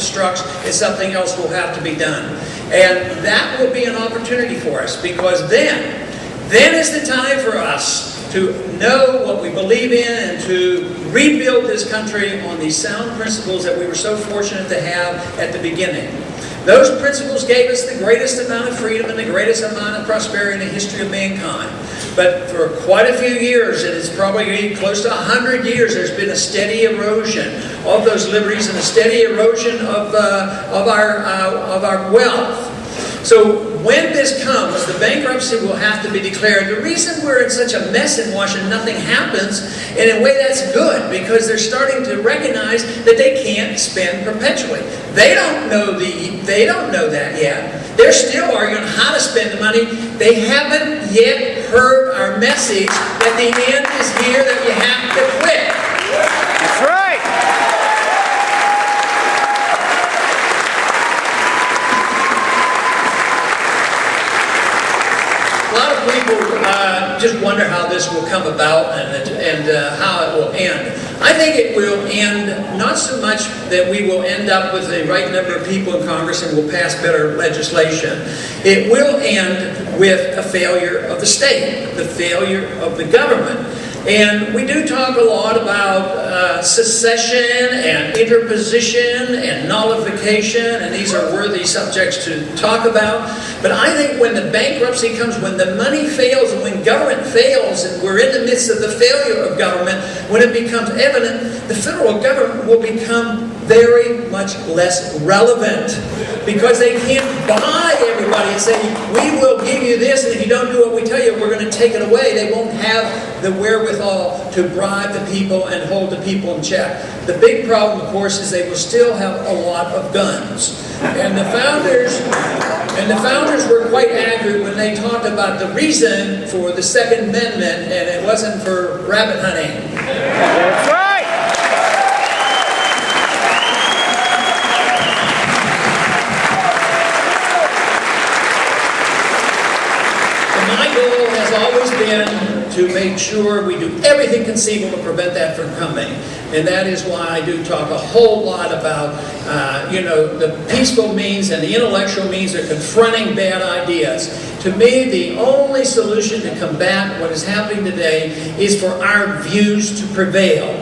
obstructs, and something else will have to be done. And that will be an opportunity for us, because then is the time for us to know what we believe in and to rebuild this country on these sound principles that we were so fortunate to have at the beginning. Those principles gave us the greatest amount of freedom and the greatest amount of prosperity in the history of mankind. But for quite a few years, and it's probably close to 100 years, there's been a steady erosion of those liberties and a steady erosion of our wealth. So when this comes, the bankruptcy will have to be declared. The reason we're in such a mess in Washington, nothing happens, and in a way that's good, because they're starting to recognize that they can't spend perpetually. They don't know that yet. They're still arguing how to spend the money. They haven't yet heard our message that the end is here, that you have to quit. That's right. People just wonder how this will come about and how it will end. I think it will end not so much that we will end up with the right number of people in Congress and will pass better legislation. It will end with a failure of the state, the failure of the government. And we do talk a lot about secession and interposition and nullification, and these are worthy subjects to talk about. But I think when the bankruptcy comes, when the money fails, and when government fails, and we're in the midst of the failure of government, when it becomes evident, the federal government will become very much less relevant, because they can't buy everybody and say, we will give you this, and if you don't do what we tell you, we're going to take it away. They won't have the wherewithal to bribe the people and hold the people in check. The big problem, of course, is they will still have a lot of guns. And the founders were quite accurate when they talked about the reason for the Second Amendment, and it wasn't for rabbit hunting. That's right. My goal has always been to make sure we do everything conceivable to prevent that from coming. And that is why I do talk a whole lot about, the peaceful means and the intellectual means of confronting bad ideas. To me, the only solution to combat what is happening today is for our views to prevail.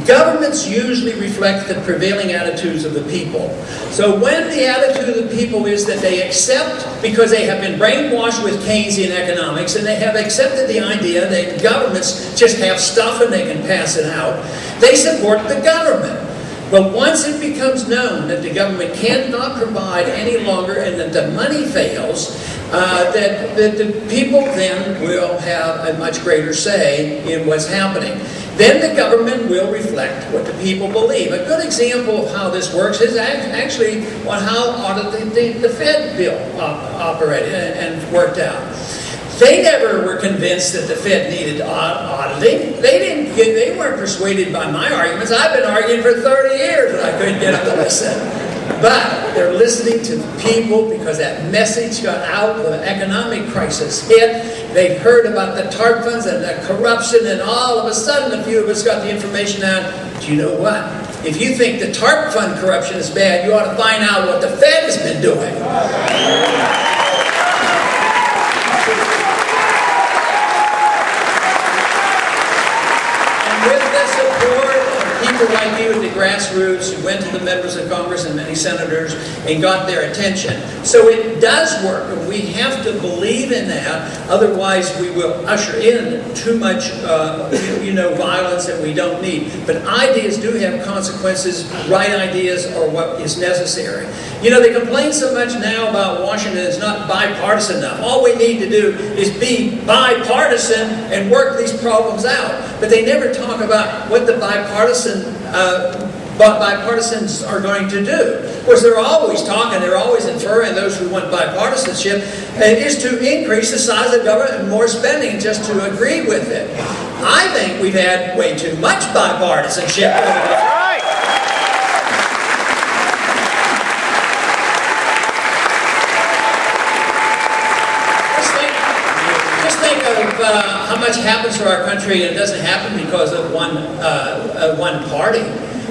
Governments usually reflect the prevailing attitudes of the people. So when the attitude of the people is that they accept, because they have been brainwashed with Keynesian economics, and they have accepted the idea that governments just have stuff and they can pass it out, they support the government. But once it becomes known that the government cannot provide any longer and that the money fails, that the people then will have a much greater say in what's happening. Then the government will reflect what the people believe. A good example of how this works is actually on how the Fed bill operated and worked out. They never were convinced that the Fed needed auditing. They weren't persuaded by my arguments. I've been arguing for 30 years and I couldn't get them to listen. But they're listening to the people because that message got out when the economic crisis hit. They've heard about the TARP funds and the corruption, and all of a sudden a few of us got the information out. Do you know what? If you think the TARP fund corruption is bad, you ought to find out what the Fed has been doing. And with the support of people like you at the grassroots who went to the members of Congress and many senators and got their attention. So it does work, and we have to believe in that. Otherwise, we will usher in too much, violence that we don't need. But ideas do have consequences. Right ideas are what is necessary. They complain so much now about Washington is not bipartisan enough. All we need to do is be bipartisan and work these problems out. But they never talk about what the bipartisans are going to do. Of course, they're always talking, they're always inferring, those who want bipartisanship, is to increase the size of government and more spending just to agree with it. I think we've had way too much bipartisanship. Right. Just think of how much happens for our country, and it doesn't happen because of one party.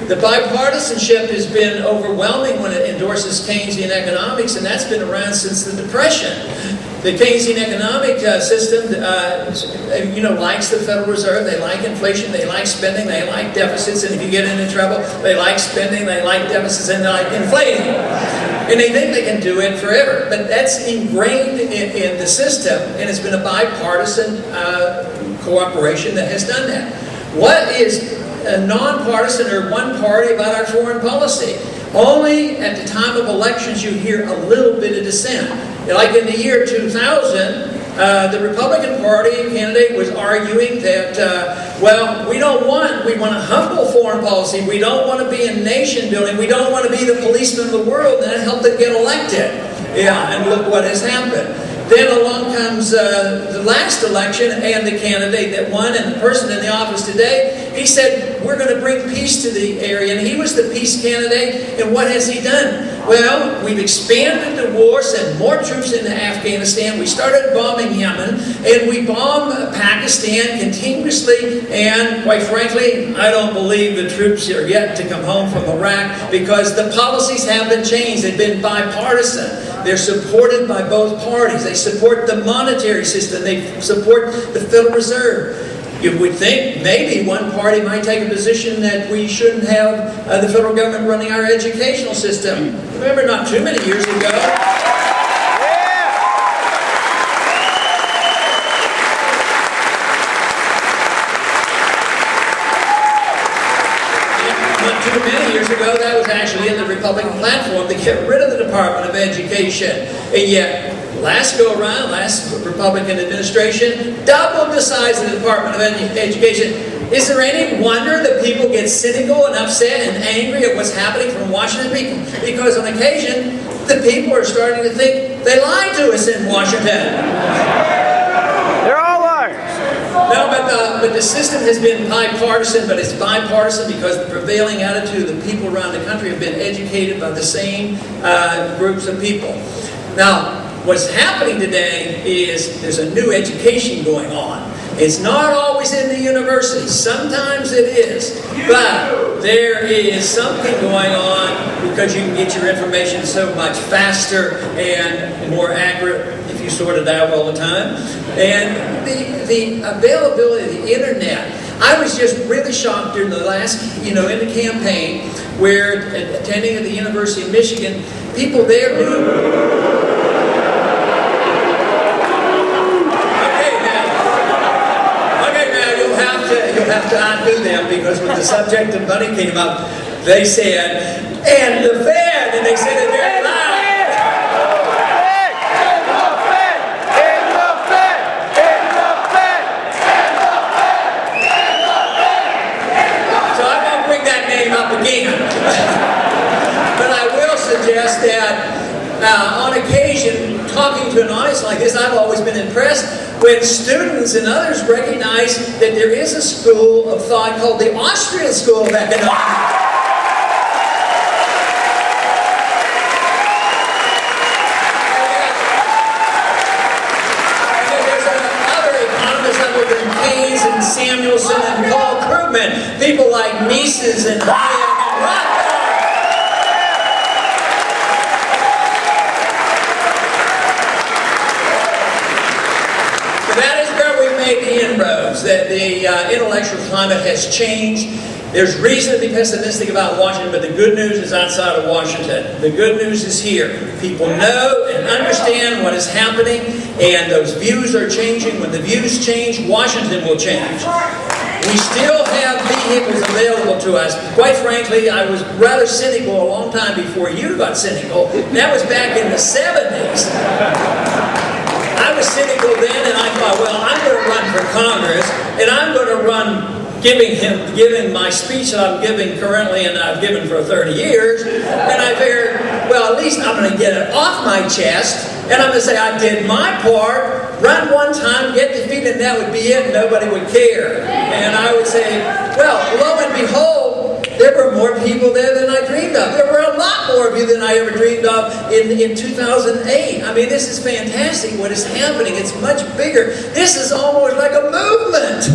The bipartisanship has been overwhelming when it endorses Keynesian economics, and that's been around since the Depression. The Keynesian economic system, likes the Federal Reserve. They like inflation. They like spending. They like deficits. And if you get into trouble, they like spending. They like deficits, and they like inflating. And they think they can do it forever. But that's ingrained in the system, and it's been a bipartisan cooperation that has done that. What is nonpartisan or one party about our foreign policy? Only at the time of elections you hear a little bit of dissent. Like in the year 2000, the Republican Party candidate was arguing that, we want a humble foreign policy. We don't want to be in nation building. We don't want to be the policeman of the world. And that helped them get elected. Yeah, and look what has happened. Then along comes the last election, and the candidate that won, and the person in the office today, he said, we're going to bring peace to the area. And he was the peace candidate, and what has he done? Well, we've expanded the war, sent more troops into Afghanistan. We started bombing Yemen, and we bomb Pakistan continuously. And quite frankly, I don't believe the troops are yet to come home from Iraq, because the policies haven't changed. They've been bipartisan. They're supported by both parties. They support the monetary system. They support the Federal Reserve. You would think maybe one party might take a position that we shouldn't have the federal government running our educational system. Remember, not too many years ago, that was actually in the Republican platform to get rid of the Department of Education. And yet, last Republican administration doubled the size of the Department of Education. Is there any wonder that people get cynical and upset and angry at what's happening from Washington? Because on occasion, the people are starting to think they lied to us in Washington. No, but the system has been bipartisan, but it's bipartisan because the prevailing attitude of the people around the country have been educated by the same groups of people. Now, what's happening today is there's a new education going on. It's not always in the universities. Sometimes it is. But there is something going on because you can get your information so much faster and more accurate if you sort it out all the time. And the availability of the internet. I was just really shocked during the last, in the campaign, where attending at the University of Michigan, people there knew. You'll have to undo them, because when the subject of money came up, they said, and the Fed, and they said it very loud. So I'm going to bring that name up again. But I will suggest that on occasion, talking to an audience like this, I've always been impressed when students and others recognize that there is a school of thought called the Austrian School of Economics. And there's other economists other than Keynes and Samuelson and Paul Krugman, people like Mises and Hayek and Rothbard. The inroads, that the intellectual climate has changed. There's reason to be pessimistic about Washington, but the good news is outside of Washington. The good news is here. People know and understand what is happening, and those views are changing. When the views change, Washington will change. We still have vehicles available to us. Quite frankly, I was rather cynical a long time before you got cynical. That was back in the 70s. I was cynical then, and I thought, well, I'm going to run for Congress, and I'm going to run giving my speech that I'm giving currently, and I've given for 30 years, and I figured, well, at least I'm going to get it off my chest, and I'm going to say I did my part, run one time, get defeated, and that would be it, and nobody would care. And I would say, well, lo and behold, there were more people there than I dreamed of. There were a lot more of you than I ever dreamed of in 2008. I mean, this is fantastic what is happening. It's much bigger. This is almost like a movement.